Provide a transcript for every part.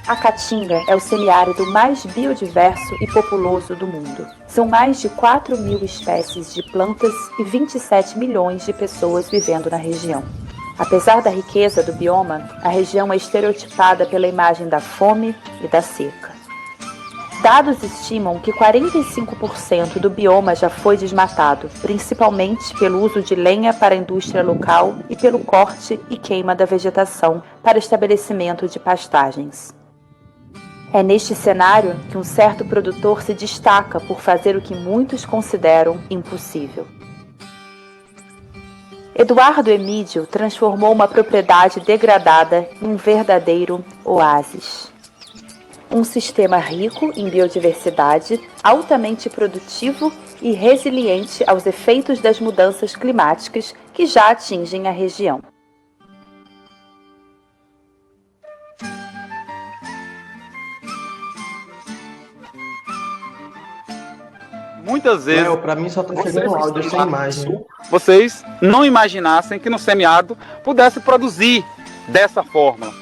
A Caatinga é o semiárido mais biodiverso e populoso do mundo. São mais de 4.000 espécies de plantas e 27 milhões de pessoas vivendo na região. Apesar da riqueza do bioma, a região é estereotipada pela imagem da fome e da seca. Dados estimam que 45% do bioma já foi desmatado, principalmente pelo uso de lenha para a indústria local e pelo corte e queima da vegetação para estabelecimento de pastagens. É neste cenário que um certo produtor se destaca por fazer o que muitos consideram impossível. Eduardo Emídio transformou uma propriedade degradada em um verdadeiro oásis. Um sistema rico em biodiversidade, altamente produtivo e resiliente aos efeitos das mudanças climáticas que já atingem a região. Muitas vezes, para mim só tá chegando áudio sem imagem. Vocês não imaginassem que no semiárido pudesse produzir dessa forma.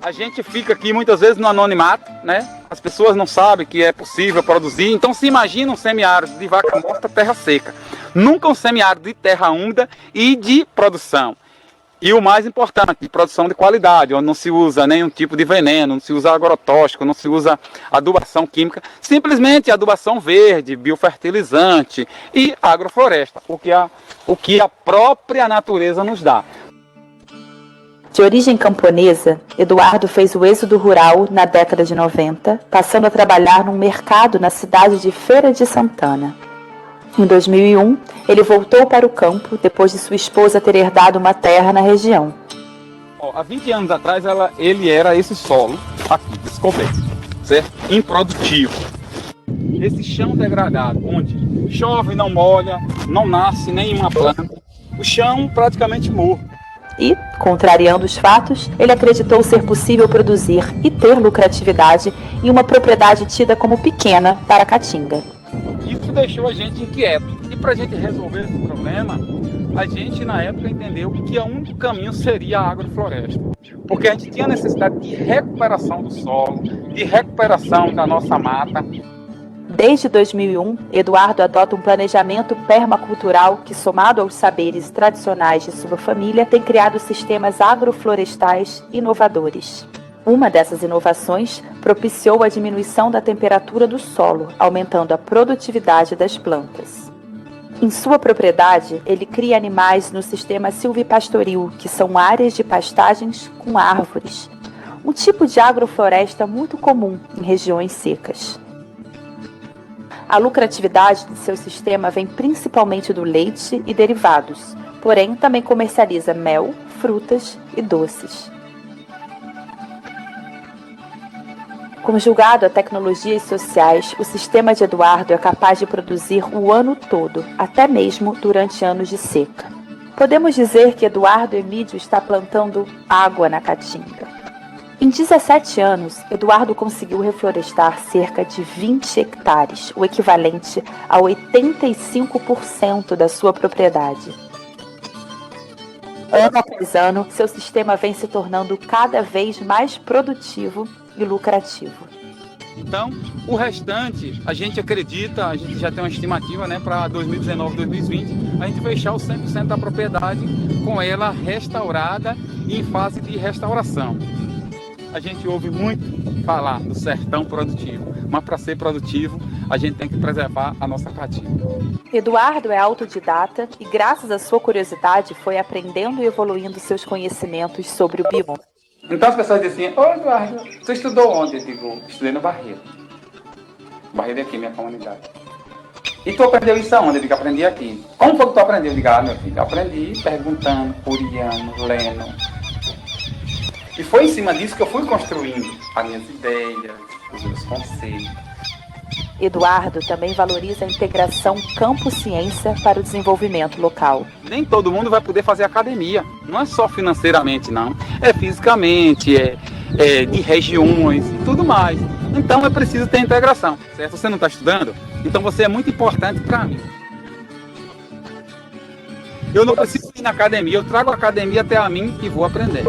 A gente fica aqui muitas vezes no anonimato, né? As pessoas não sabem que é possível produzir, então se imagina um semiárido de vaca morta, terra seca. Nunca um semiárido de terra úmida e de produção. E o mais importante, de produção de qualidade, onde não se usa nenhum tipo de veneno, não se usa agrotóxico, não se usa adubação química, simplesmente adubação verde, biofertilizante e agrofloresta, o que a própria natureza nos dá. De origem camponesa, Eduardo fez o êxodo rural na década de 90, passando a trabalhar num mercado na cidade de Feira de Santana. Em 2001, ele voltou para o campo depois de sua esposa ter herdado uma terra na região. Há 20 anos atrás, ele era esse solo aqui, descoberto, certo? Improdutivo. Esse chão degradado, onde chove, não molha, não nasce nenhuma planta. O chão praticamente morto. E, contrariando os fatos, ele acreditou ser possível produzir e ter lucratividade em uma propriedade tida como pequena para a Caatinga. Isso deixou a gente inquieto. E para a gente resolver esse problema, a gente na época entendeu que o único caminho seria a agrofloresta. Porque a gente tinha necessidade de recuperação do solo, de recuperação da nossa mata. Desde 2001, Eduardo adota um planejamento permacultural que, somado aos saberes tradicionais de sua família, tem criado sistemas agroflorestais inovadores. Uma dessas inovações propiciou a diminuição da temperatura do solo, aumentando a produtividade das plantas. Em sua propriedade, ele cria animais no sistema silvipastoril, que são áreas de pastagens com árvores, um tipo de agrofloresta muito comum em regiões secas. A lucratividade de seu sistema vem principalmente do leite e derivados, porém também comercializa mel, frutas e doces. Conjugado a tecnologias sociais, o sistema de Eduardo é capaz de produzir o ano todo, até mesmo durante anos de seca. Podemos dizer que Eduardo Emídio está plantando água na Caatinga. Em 17 anos, Eduardo conseguiu reflorestar cerca de 20 hectares, o equivalente a 85% da sua propriedade. Ano após ano, seu sistema vem se tornando cada vez mais produtivo e lucrativo. Então, o restante, a gente acredita, a gente já tem uma estimativa, né, para 2019, 2020, a gente fechar os 100% da propriedade com ela restaurada e em fase de restauração. A gente ouve muito falar do sertão produtivo, mas para ser produtivo, a gente tem que preservar a nossa Caatinga. Eduardo é autodidata e, graças à sua curiosidade, foi aprendendo e evoluindo seus conhecimentos sobre o bioma. Então as pessoas dizem assim: ô Eduardo, você estudou onde? Eu digo: estudei no Barreiro. Barreiro é aqui, minha comunidade. E tu aprendeu isso aonde? Eu digo: aprendi aqui. Como foi que tu aprendeu? Eu digo: meu filho, aprendi perguntando, curiando, lendo. E foi em cima disso que eu fui construindo as minhas ideias, os meus conceitos. Eduardo também valoriza a integração campo-ciência para o desenvolvimento local. Nem todo mundo vai poder fazer academia. Não é só financeiramente, não. É fisicamente, é de regiões e tudo mais. Então é preciso ter integração, certo? Você não está estudando? Então você é muito importante para mim. Eu não preciso ir na academia, eu trago a academia até a mim e vou aprender.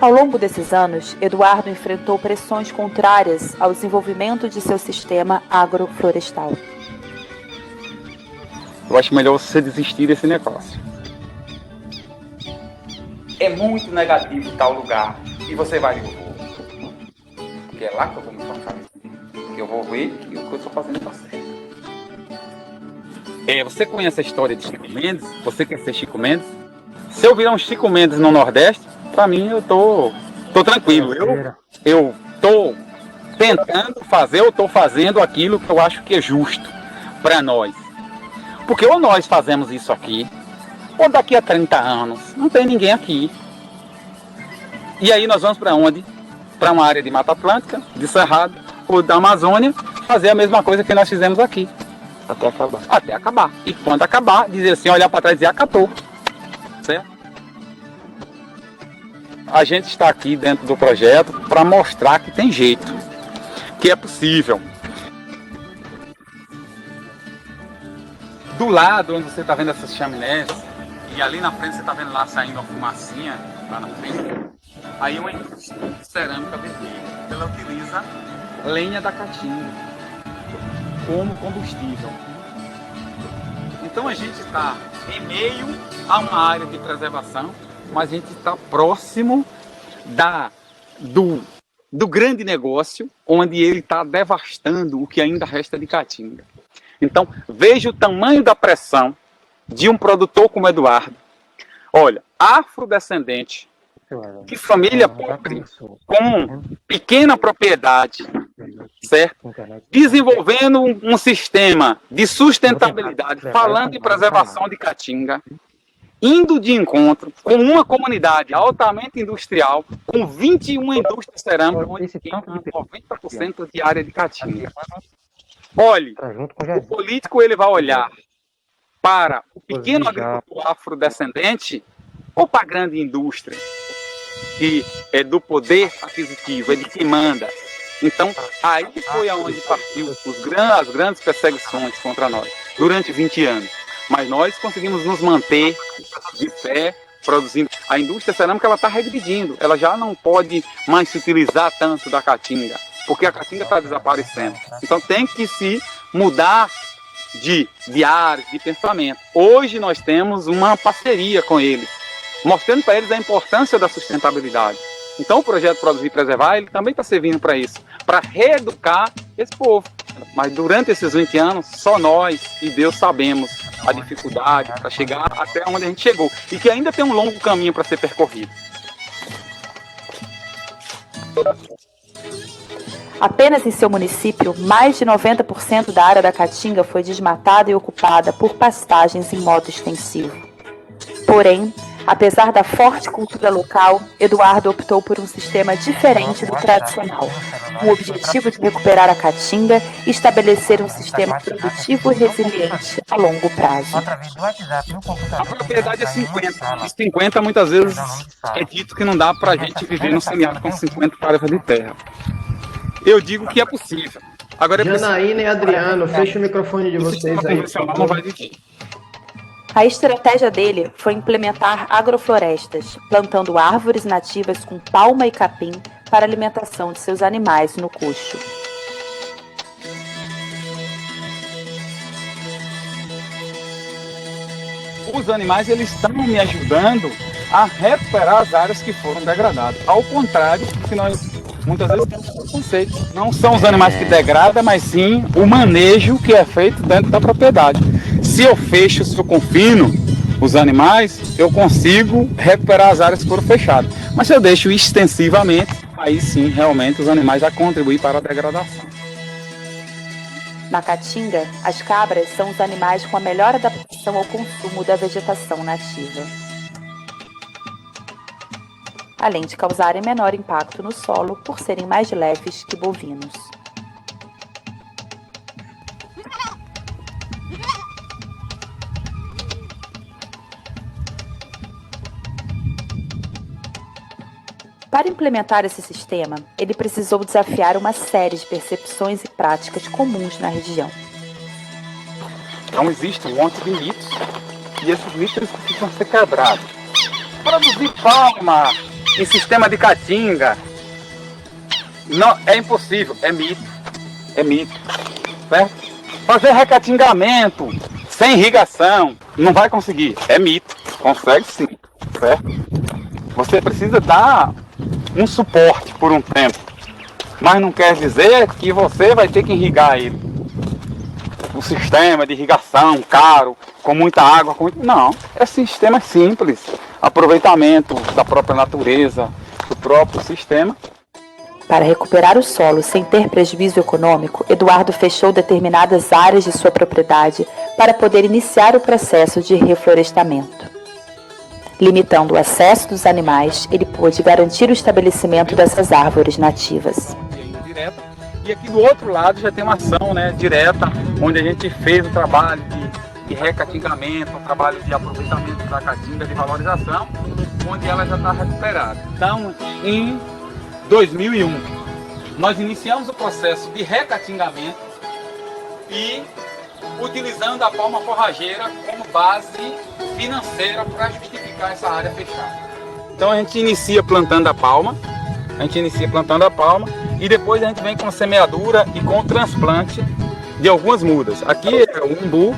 Ao longo desses anos, Eduardo enfrentou pressões contrárias ao desenvolvimento de seu sistema agroflorestal. Eu acho melhor você desistir desse negócio. É muito negativo tal lugar. E você vai, eu vou. Porque é lá que eu vou me fortalecer. Eu vou ver que o que eu estou fazendo está certo. Você conhece a história de Chico Mendes? Você quer ser Chico Mendes? Se eu virar um Chico Mendes no Nordeste, pra mim eu tô tranquilo. Eu tô tentando fazer, eu tô fazendo aquilo que eu acho que é justo para nós. Porque ou nós fazemos isso aqui, ou daqui a 30 anos não tem ninguém aqui. E aí nós vamos para onde? Para uma área de Mata Atlântica, de Cerrado, ou da Amazônia, fazer a mesma coisa que nós fizemos aqui. Até acabar. Até acabar. E quando acabar, dizer assim, olhar para trás e dizer, acabou. Certo? A gente está aqui dentro do projeto para mostrar que tem jeito, que é possível. Do lado onde você está vendo essas chaminés, e ali na frente você está vendo lá saindo uma fumacinha, lá na frente, aí uma indústria de cerâmica vermelha, ela utiliza lenha da caatinga como combustível. Então a gente está em meio a uma área de preservação, mas a gente está próximo do grande negócio, onde ele está devastando o que ainda resta de caatinga. Então, veja o tamanho da pressão de um produtor como Eduardo. Olha, afrodescendente, de família pobre, com pequena propriedade, certo? Desenvolvendo um sistema de sustentabilidade, falando em preservação de caatinga, indo de encontro com uma comunidade altamente industrial, com 21 indústrias cerâmicas, onde tem 90% de área de caatinga. Olhe, o político ele vai olhar para o pequeno agricultor afrodescendente ou para a grande indústria, que é do poder aquisitivo, é de quem manda. Então, aí foi aonde partiu as grandes perseguições contra nós, durante 20 anos. Mas nós conseguimos nos manter de pé, produzindo. A indústria cerâmica está regredindo, ela já não pode mais se utilizar tanto da caatinga, porque a caatinga está desaparecendo. Então tem que se mudar de áreas, de pensamento. Hoje nós temos uma parceria com eles, mostrando para eles a importância da sustentabilidade. Então o projeto Produzir e Preservar, ele também está servindo para isso, para reeducar esse povo. Mas durante esses 20 anos, só nós e Deus sabemos a dificuldade para chegar até onde a gente chegou. E que ainda tem um longo caminho para ser percorrido. Apenas em seu município, mais de 90% da área da Caatinga foi desmatada e ocupada por pastagens em modo extensivo. Porém, apesar da forte cultura local, Eduardo optou por um sistema diferente do tradicional, com o objetivo de recuperar a Caatinga e estabelecer um sistema produtivo e resiliente a longo prazo. A propriedade é 50. E 50 muitas vezes é dito que não dá para a gente viver no semiárido com 50 tarefas de terra. Eu digo que é possível. Agora Janaína e Adriano, fecha o microfone de vocês aí. Não vai existir. A estratégia dele foi implementar agroflorestas, plantando árvores nativas com palma e capim para a alimentação de seus animais no coxo. Os animais eles estão me ajudando a recuperar as áreas que foram degradadas. Ao contrário do que nós muitas vezes temos preconceito. Não são os animais que degradam, mas sim o manejo que é feito dentro da propriedade. Se eu fecho, se eu confino os animais, eu consigo recuperar as áreas que foram fechadas. Mas se eu deixo extensivamente, aí sim, realmente, os animais já contribuem para a degradação. Na Caatinga, as cabras são os animais com a melhor adaptação ao consumo da vegetação nativa, além de causarem menor impacto no solo por serem mais leves que bovinos. Para implementar esse sistema, ele precisou desafiar uma série de percepções e práticas comuns na região. Então existe um monte de mitos, e esses mitos precisam ser quebrados. Produzir palma em sistema de caatinga, não, é impossível, é mito, certo? Fazer recatingamento sem irrigação, não vai conseguir, é mito, consegue sim, certo? Você precisa dar um suporte por um tempo, mas não quer dizer que você vai ter que irrigar ele. Um sistema de irrigação caro, com muita água, não, é sistema simples, aproveitamento da própria natureza, do próprio sistema. Para recuperar o solo sem ter prejuízo econômico, Eduardo fechou determinadas áreas de sua propriedade para poder iniciar o processo de reflorestamento. Limitando o acesso dos animais, ele pôde garantir o estabelecimento dessas árvores nativas. E aqui do outro lado já tem uma ação, né, direta, onde a gente fez o trabalho de recatingamento, o trabalho de aproveitamento da caatinga, de valorização, onde ela já está recuperada. Então, em 2001, nós iniciamos o processo de recatingamento e utilizando a palma forrageira como base financeira para justificar essa área fechada. Então a gente inicia plantando a palma, e depois a gente vem com a semeadura e com o transplante de algumas mudas. Aqui é o umbu,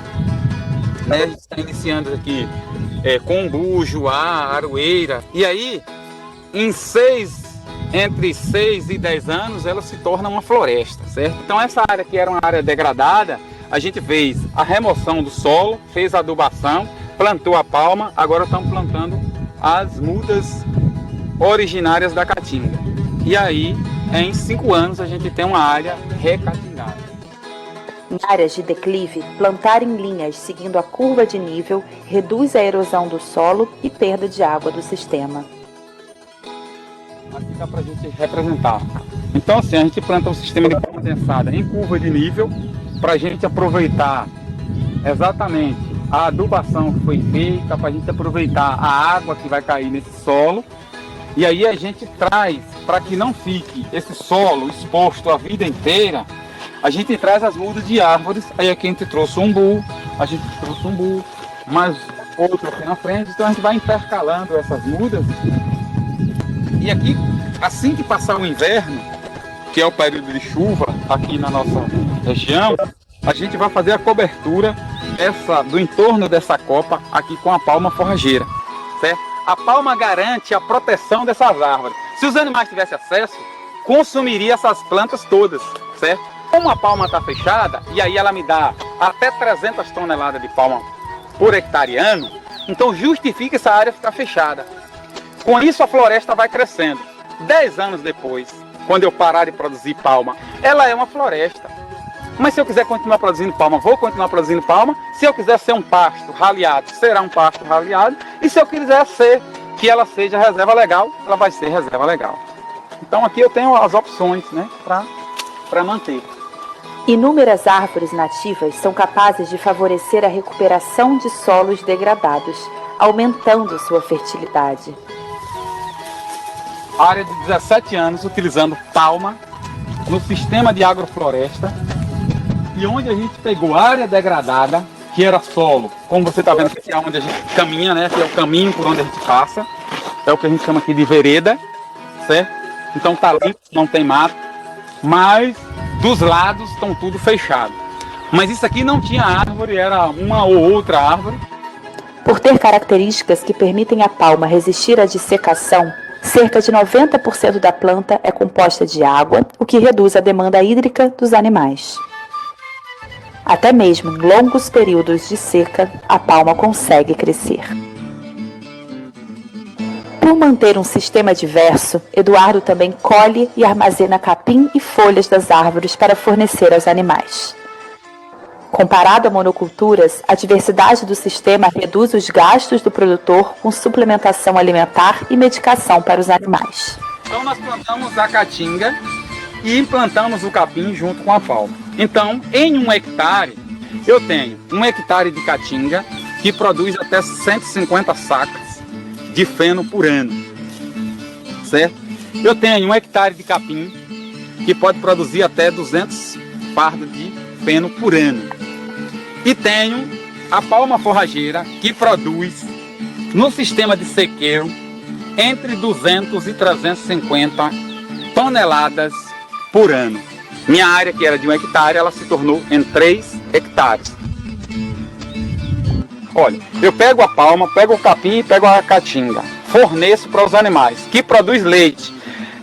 né? A gente está iniciando aqui com umbu, juá, aroeira, e aí entre 6 e 10 anos ela se torna uma floresta, certo? Então essa área que era uma área degradada, a gente fez a remoção do solo, fez a adubação, plantou a palma, agora estamos plantando as mudas originárias da caatinga. E aí, em 5 anos, a gente tem uma área recatingada. Em áreas de declive, plantar em linhas seguindo a curva de nível reduz a erosão do solo e perda de água do sistema. Aqui dá para a gente representar. Então, assim, a gente planta um sistema de condensada em curva de nível para a gente aproveitar exatamente a adubação que foi feita, para a gente aproveitar a água que vai cair nesse solo. E aí a gente traz, para que não fique esse solo exposto a vida inteira, a gente traz as mudas de árvores. Aí aqui a gente trouxe umbu, mais outro aqui na frente. Então a gente vai intercalando essas mudas. E aqui, assim que passar o inverno, que é o período de chuva aqui na nossa região, a gente vai fazer a cobertura do entorno dessa copa aqui com a palma forrageira, certo? A palma garante a proteção dessas árvores. Se os animais tivessem acesso, consumiria essas plantas todas, certo? Como a palma está fechada, e aí ela me dá até 300 toneladas de palma por hectare ano, então justifica essa área ficar fechada. Com isso a floresta vai crescendo. 10 anos depois, quando eu parar de produzir palma, ela é uma floresta. Mas se eu quiser continuar produzindo palma, vou continuar produzindo palma. Se eu quiser ser um pasto raleado, será um pasto raleado. E se eu quiser que ela seja reserva legal, ela vai ser reserva legal. Então aqui eu tenho as opções, né, para manter. Inúmeras árvores nativas são capazes de favorecer a recuperação de solos degradados, aumentando sua fertilidade. Área de 17 anos utilizando palma no sistema de agrofloresta. E onde a gente pegou área degradada, que era solo, como você está vendo aqui, é onde a gente caminha, né? Que é o caminho por onde a gente passa, é o que a gente chama aqui de vereda, certo? Então tá limpo, não tem mato, mas dos lados estão tudo fechado. Mas isso aqui não tinha árvore, era uma ou outra árvore. Por ter características que permitem à palma resistir à dissecação, cerca de 90% da planta é composta de água, o que reduz a demanda hídrica dos animais. Até mesmo em longos períodos de seca, a palma consegue crescer. Por manter um sistema diverso, Eduardo também colhe e armazena capim e folhas das árvores para fornecer aos animais. Comparado a monoculturas, a diversidade do sistema reduz os gastos do produtor com suplementação alimentar e medicação para os animais. Então nós plantamos a caatinga e implantamos o capim junto com a palma. Então, em 1 hectare, eu tenho 1 hectare de caatinga que produz até 150 sacas de feno por ano, certo? Eu tenho 1 hectare de capim que pode produzir até 200 fardos de feno por ano. E tenho a palma forrageira que produz no sistema de sequeiro entre 200 e 350 toneladas por ano. Minha área, que era de 1 hectare, ela se tornou em 3 hectares. Olha, eu pego a palma, pego o capim e pego a caatinga, forneço para os animais, que produz leite,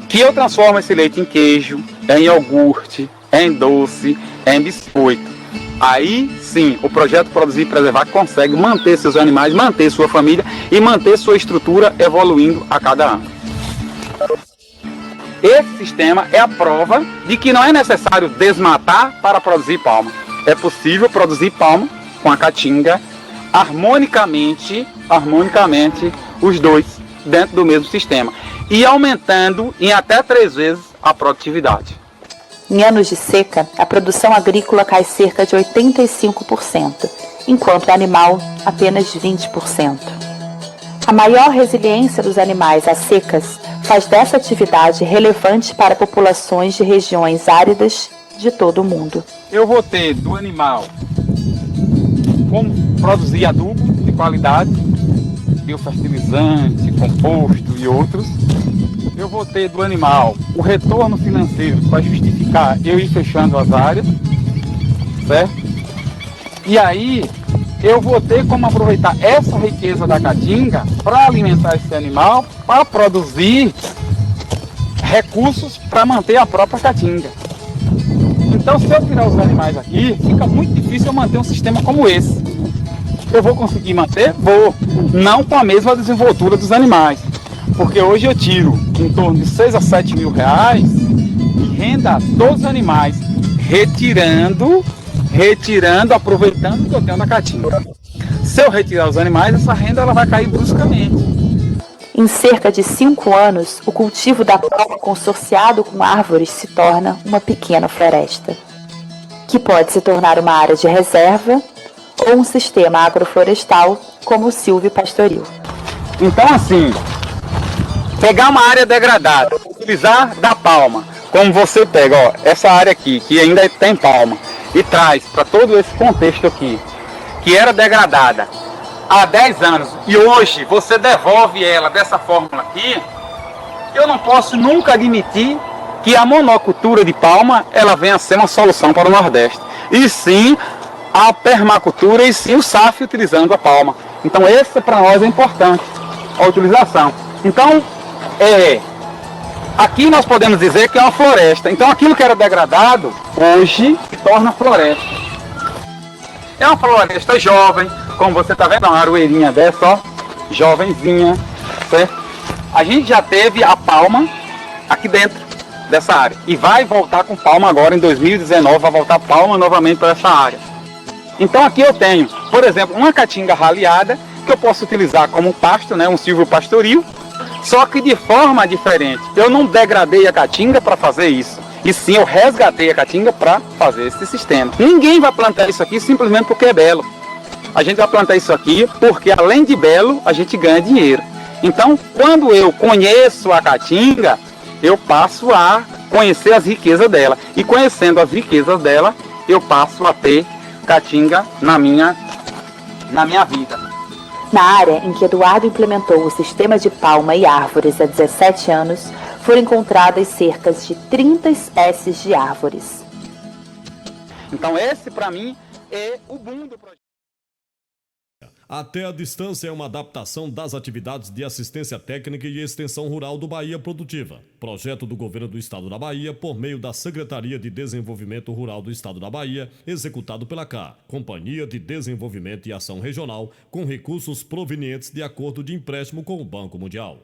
que eu transformo esse leite em queijo, em iogurte, em doce, em biscoito. Aí sim, o projeto Produzir e Preservar consegue manter seus animais, manter sua família e manter sua estrutura evoluindo a cada ano. Esse sistema é a prova de que não é necessário desmatar para produzir palma. É possível produzir palma com a caatinga harmonicamente, os dois dentro do mesmo sistema e aumentando em até 3 vezes a produtividade. Em anos de seca, a produção agrícola cai cerca de 85%, enquanto a animal apenas 20%. A maior resiliência dos animais às secas faz dessa atividade relevante para populações de regiões áridas de todo o mundo. Eu vou ter do animal como produzir adubo de qualidade, biofertilizante, composto e outros. Eu vou ter do animal o retorno financeiro para justificar eu ir fechando as áreas, certo? E aí eu vou ter como aproveitar essa riqueza da caatinga para alimentar esse animal, para produzir recursos para manter a própria caatinga. Então, se eu tirar os animais aqui, fica muito difícil eu manter um sistema como esse. Eu vou conseguir manter? Vou. Não com a mesma desenvoltura dos animais. Porque hoje eu tiro em torno de 6 a 7 mil reais de renda dos animais, retirando, aproveitando o que eu tenho da caatinga. Se eu retirar os animais, essa renda ela vai cair bruscamente. Em cerca de 5 anos, o cultivo da palma consorciado com árvores se torna uma pequena floresta, que pode se tornar uma área de reserva ou um sistema agroflorestal como o silvopastoril. Então, assim, pegar uma área degradada, utilizar da palma, como você pega, ó, essa área aqui, que ainda tem palma, e traz para todo esse contexto aqui, que era degradada há 10 anos, e hoje você devolve ela dessa forma aqui, eu não posso nunca admitir que a monocultura de palma ela venha a ser uma solução para o Nordeste. E sim a permacultura e sim o SAF utilizando a palma. Então esse para nós é importante, a utilização. Então, aqui nós podemos dizer que é uma floresta. Então aquilo que era degradado, hoje se torna floresta. É uma floresta jovem, como você está vendo, uma aroeirinha dessa, ó, jovenzinha, certo? A gente já teve a palma aqui dentro dessa área. E vai voltar com palma agora em 2019, vai voltar palma novamente para essa área. Então aqui eu tenho, por exemplo, uma caatinga raleada, que eu posso utilizar como pasto, né, um silvopastoril, só que de forma diferente. Eu não degradei a caatinga para fazer isso. E sim, eu resgatei a caatinga para fazer esse sistema. Ninguém vai plantar isso aqui simplesmente porque é belo. A gente vai plantar isso aqui porque, além de belo, a gente ganha dinheiro. Então, quando eu conheço a caatinga, eu passo a conhecer as riquezas dela. E conhecendo as riquezas dela, eu passo a ter caatinga na minha vida. Na área em que Eduardo implementou o sistema de palma e árvores há 17 anos, foram encontradas cerca de 30 espécies de árvores. Então esse, para mim, é o boom do projeto. Até a Distância é uma adaptação das atividades de assistência técnica e extensão rural do Bahia Produtiva. Projeto do Governo do Estado da Bahia por meio da Secretaria de Desenvolvimento Rural do Estado da Bahia, executado pela CA, Companhia de Desenvolvimento e Ação Regional, com recursos provenientes de acordo de empréstimo com o Banco Mundial.